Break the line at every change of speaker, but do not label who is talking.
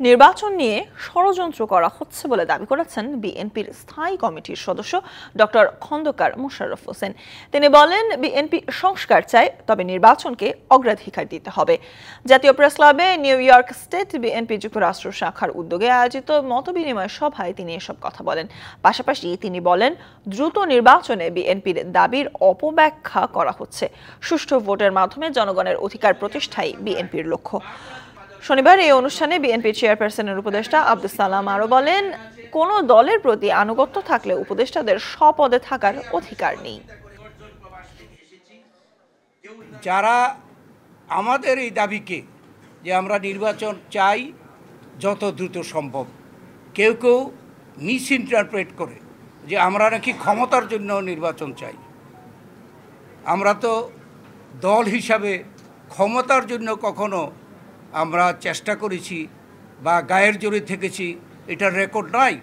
নির্বাচন নিয়ে ষড়যন্ত্র করা হচ্ছে বলে দাবি করেছেন বিএনপির স্থায়ী কমিটির সদস্য ডক্টর খন্দকার মোশাররফ হোসেন। তিনি বলেন, বিএনপি সংস্কার চায়, তবে নির্বাচনকে অগ্রাধিকার দিতে হবে। জাতীয় প্রেস ক্লাবে নিউ ইয়র্ক স্টেট বিএনপি যুক্তরাষ্ট্র শাখার উদ্যোগে আয়োজিত মতবিনিময় সভায় তিনি এসব কথা বলেন। পাশাপাশি তিনি বলেন, দ্রুত নির্বাচনে বিএনপির দাবির অপব্যাখ্যা করা হচ্ছে। সুষ্ঠু ভোটের মাধ্যমে জনগণের অধিকার প্রতিষ্ঠাই বিএনপির লক্ষ্য। শনিবার এই অনুষ্ঠানে বিএনপি চেয়ারপারসনের উপদেষ্টা আব্দুস সালাম আরও বলেন, কোনো দলের প্রতি আনুগত্য থাকলে উপদেষ্টাদের স্বপদে থাকার অধিকার নেই।
যারা আমাদের এই দাবিকে যে আমরা নির্বাচন চাই যত দ্রুত সম্ভব, কেউ কেউ মিস ইন্টারপ্রেট করে যে আমরা নাকি ক্ষমতার জন্য নির্বাচন চাই। আমরা তো দল হিসাবে ক্ষমতার জন্য কখনো আমরা চেষ্টা করেছি বা গায়ের জোরে থেকেছি, এটার রেকর্ড নাই।